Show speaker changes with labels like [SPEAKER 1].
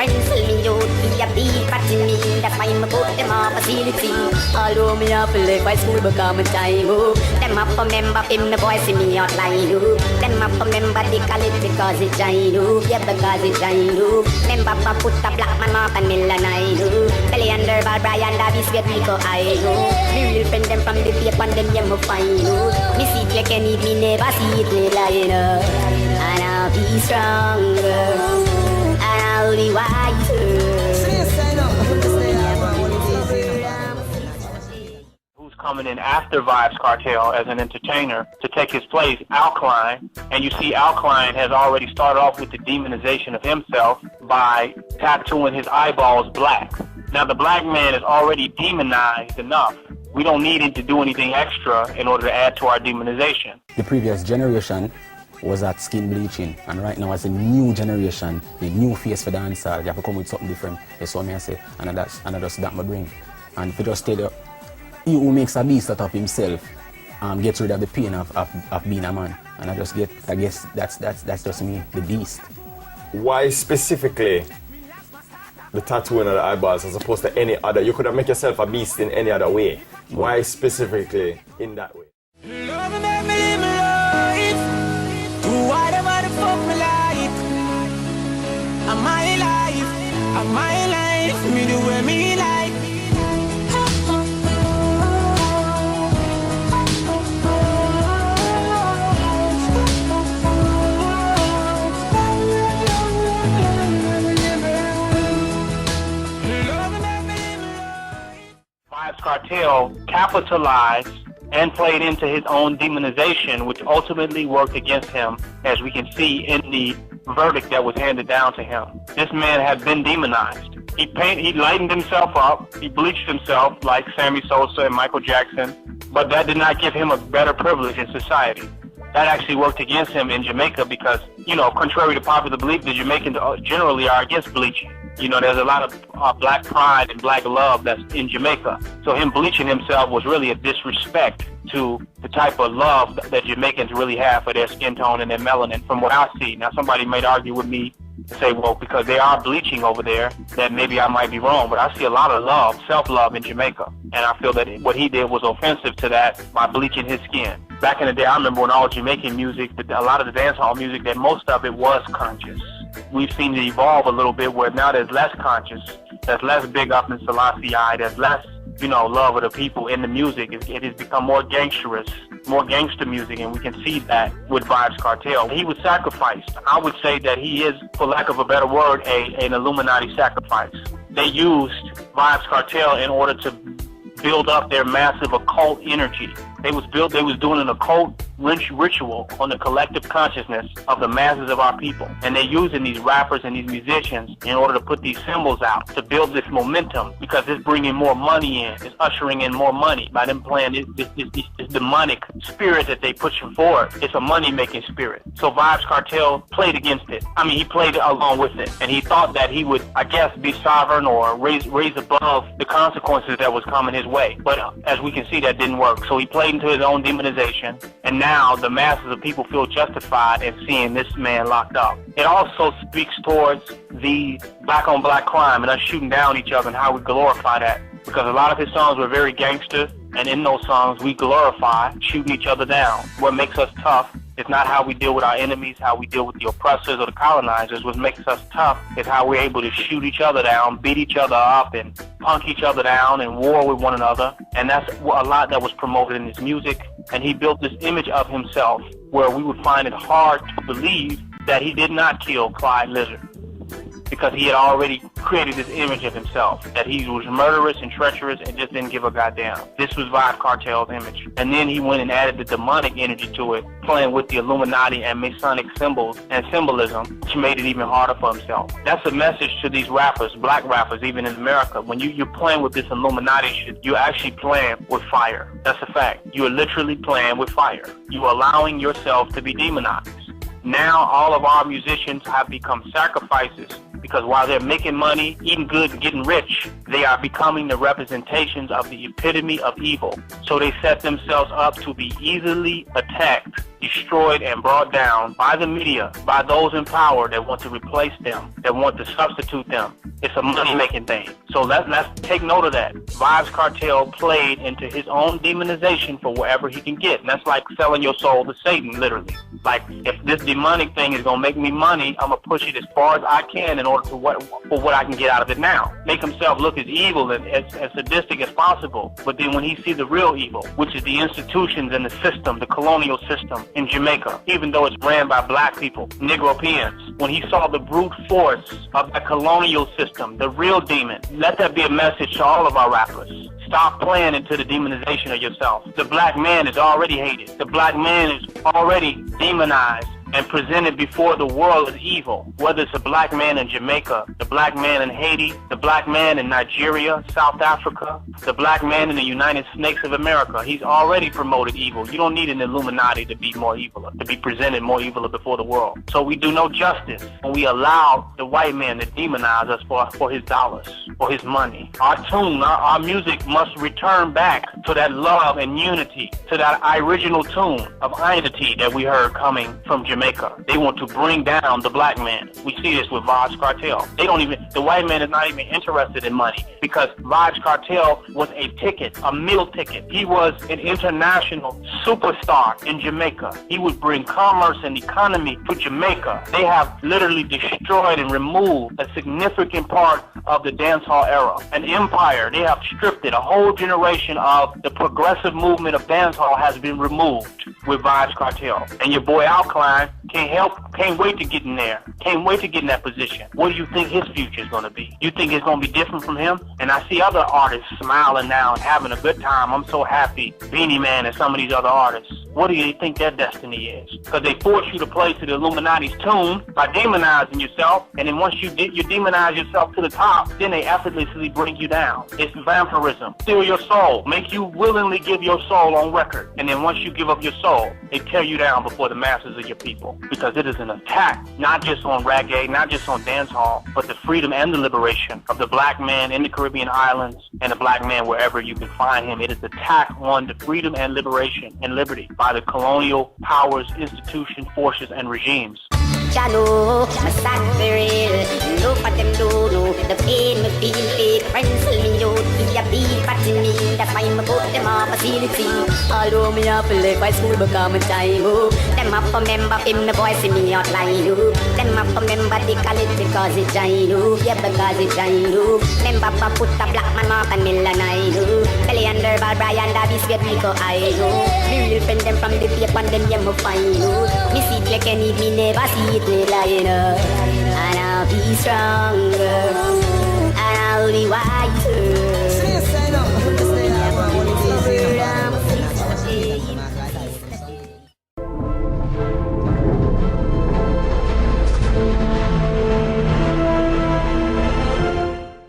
[SPEAKER 1] friends tell me you'd be a beat patching me. That's why I put them on facility. Although me up late by school become a time. Them up a member in the boys see me outline. Them up a member they call it because it's Jainu. Yeah, because it's Jainu. Member put a black man up and Milanine. Belly under Bar Brian Davis get me go I know. Me real friend them from the paper and them you me find. Me see you can eat me never see it me lying. And I'll be stronger. And I'll be wiser.
[SPEAKER 2] Who's coming in after VYBZ Kartel as an entertainer to take his place, ALKALINE, and you see ALKALINE has already started off with the demonization of himself by tattooing his eyeballs black. Now the black man is already demonized enough. We don't need him to do anything extra in order to add to our demonization.
[SPEAKER 3] The previous generation was at skin bleaching, and right now as a new generation, the new face for dancehall, you have to come with something different. That's what I say, and that's that my bring. And if you just stay there, he who makes a beast out of himself gets rid of the pain of being a man. And I guess that's just me, the beast.
[SPEAKER 4] Why specifically the tattooing of the eyeballs as opposed to any other? You could have made yourself a beast in any other way. Why specifically in that way?
[SPEAKER 5] Me do what me like.
[SPEAKER 2] VYBZ Kartel capitalized and played into his own demonization, which ultimately worked against him, as we can see in the verdict that was handed down to him. This man had been demonized. He lightened himself up, he bleached himself like Sammy Sosa and Michael Jackson, but that did not give him a better privilege in society. That actually worked against him in Jamaica because, you know, contrary to popular belief, the Jamaicans generally are against bleaching. You know, there's a lot of black pride and black love that's in Jamaica. So him bleaching himself was really a disrespect to the type of love that Jamaicans really have for their skin tone and their melanin, from what I see. Now, somebody might argue with me and say, well, because they are bleaching over there, that maybe I might be wrong. But I see a lot of love, self-love in Jamaica. And I feel that what he did was offensive to that by bleaching his skin. Back in the day, I remember when all Jamaican music, a lot of the dancehall music, that most of it was conscious. We've seen it evolve a little bit where now there's less conscious, there's less big up in Selassie, there's less, you know, love of the people in the music. It has become more gangsterous, more gangster music, and we can see that with VYBZ Kartel. He was sacrificed. I would say that he is, for lack of a better word, an Illuminati sacrifice. They used VYBZ Kartel in order to build up their massive occult energy. They was doing an occult ritual on the collective consciousness of the masses of our people. And they're using these rappers and these musicians in order to put these symbols out to build this momentum, because it's bringing more money in. It's ushering in more money by them playing this demonic spirit that they pushing forward. It's a money-making spirit. So VYBZ Kartel played against it. I mean, he played along with it. And he thought that he would, I guess, be sovereign or raise above the consequences that was coming his way. But as we can see, that didn't work. So he played into his own demonization, and now the masses of people feel justified in seeing this man locked up. It also speaks towards the black-on-black crime and us shooting down each other and how we glorify that, because a lot of his songs were very gangster, and in those songs we glorify shooting each other down. What makes us tough is not how we deal with our enemies, how we deal with the oppressors or the colonizers. What makes us tough is how we're able to shoot each other down, beat each other up, and punk each other down and war with one another. And that's a lot that was promoted in his music. And he built this image of himself where we would find it hard to believe that he did not kill Clyde Lizard, because he had already created this image of himself, that he was murderous and treacherous and just didn't give a goddamn. This was VYBZ Kartel's image. And then he went and added the demonic energy to it, playing with the Illuminati and Masonic symbols and symbolism, which made it even harder for himself. That's a message to these rappers, black rappers, even in America. When you're playing with this Illuminati shit, you're actually playing with fire. That's a fact. You are literally playing with fire. You're allowing yourself to be demonized. Now all of our musicians have become sacrifices Because while they're making money, eating good, and getting rich, they are becoming the representations of the epitome of evil. So they set themselves up to be easily attacked, destroyed, and brought down by the media, by those in power that want to replace them, that want to substitute them. It's a money-making thing. So let's take note of that. VYBZ Kartel played into his own demonization for wherever he can get. And that's like selling your soul to Satan, literally. Like, if this demonic thing is going to make me money, I'm going to push it as far as I can in order for what I can get out of it now. Make himself look as evil and as sadistic as possible. But then when he sees the real evil, which is the institutions and the system, the colonial system in Jamaica, even though it's ran by black people, Negropeans, when he saw the brute force of the colonial system, the real demon, let that be a message to all of our rappers. Stop playing into the demonization of yourself. The black man is already hated. The black man is already demonized and presented before the world as evil. Whether it's a black man in Jamaica, the black man in Haiti, the black man in Nigeria, South Africa, the black man in the United Snakes of America, he's already promoted evil. You don't need an Illuminati to be more evil, to be presented more evil before the world. So we do no justice when we allow the white man to demonize us for his dollars, for his money. Our tune, our music must return back to that love and unity, to that original tune of unity that we heard coming from Jamaica. They want to bring down the black man. We see this with VYBZ Kartel. The white man is not even interested in money because VYBZ Kartel was a ticket, a meal ticket. He was an international superstar in Jamaica. He would bring commerce and economy to Jamaica. They have literally destroyed and removed a significant part of the dancehall era. An empire. They have stripped it. A whole generation of the progressive movement of dancehall has been removed with VYBZ Kartel. And your boy ALKALINE can't wait to get in there. Can't wait to get in that position. What do you think his future is going to be? You think it's going to be different from him? And I see other artists smiling now and having a good time. I'm so happy. Beanie Man and some of these other artists. What do you think their destiny is? Because they force you to play to the Illuminati's tune by demonizing yourself. And then once you demonize yourself to the top, then they effortlessly bring you down. It's vampirism. Steal your soul. Make you willingly give your soul on record. And then once you give up your soul, they tear you down before the masses of your people. Because it is an attack, not just on reggae, not just on dancehall, but the freedom and the liberation of the black man in the Caribbean islands and the black man wherever you can find him. It is attack on the freedom and liberation and liberty by the colonial powers, institutions, forces, and regimes.
[SPEAKER 1] Jano, my sad very real. No, but them don't know the pain me feel. Fake friends tell me you be a big party me. That's why me put them on facility. Although me up like high school become a child. Them up a member in the boys see me outline. Them up a member they call it because it's giant. Yeah, because it's giant. Member put a black man mark and million I know. Belly under ball Brian da biscuit Nico I know. Me real friend them from the paper and them you find. Me see they can eat me never see it. And I'll be stronger, and I'll be wise.